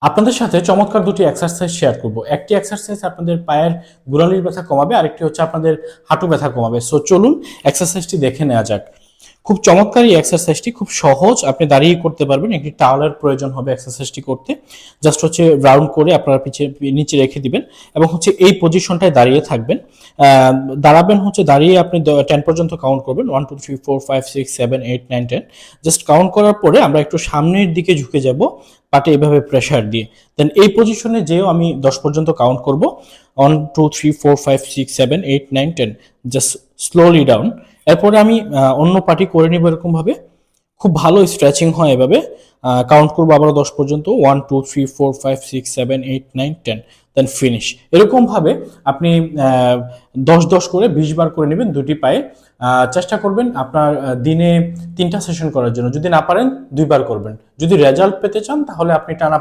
আপনাদের সাথে চমৎকার দুটি এক্সারসাইজ শেয়ার করব। একটি এক্সারসাইজ আপনাদের পায়ের গোড়ালির ব্যথা কমাবে, আরেকটি হচ্ছে আপনাদের হাঁটু ব্যথা কমাবে। সো চলুন এক্সারসাইজটি দেখে নেওয়া যাক। খুব চমৎকার এই এক্সারসাইজটি, খুব সহজ, আপনি দাঁড়িয়ে করতে পারবেন। একটি টাওয়ালের প্রয়োজন হবে এক্সারসাইজটি করতে। জাস্ট হচ্ছে রাউন্ড করে আপনারা নিচে রেখে দিবেন এবং হচ্ছে এই পজিশনটায় দাঁড়িয়ে থাকবেন। দাঁড়াবেন হচ্ছে, দাঁড়িয়ে আপনি 10 পর্যন্ত কাউন্ট করবেন, 1 2 3 4 5 6 7 8 9 10। জাস্ট কাউন্ট করার পরে আমরা একটু সামনের দিকে ঝুঁকে যাব পাটে এভাবে প্রেসার দিয়ে। দেন এই পজিশনে যেও আমি 10 পর্যন্ত কাউন্ট করব, 1 2 3 4 5 6 7 8 9 10। Just slowly down. এরপরে আমি অন্য পার্টি করে নিব এরকম ভাবে। খুব ভালো স্ট্রেচিং হয় এভাবে। কাউন্ট করবো আবারও 10 পর্যন্ত, 1 2 3 4 5 6 7 8 9 10। Then finish. এরকম ভাবে আপনি 10 করে 20 বার করে নেবেন দুটি পায়ে। চেষ্টা করবেন আপনার দিনে 3টা সেশন করার জন্য। যদি না পারেন 2 বার করবেন। যদি রেজাল্ট পেতে চান তাহলে আপনি টানা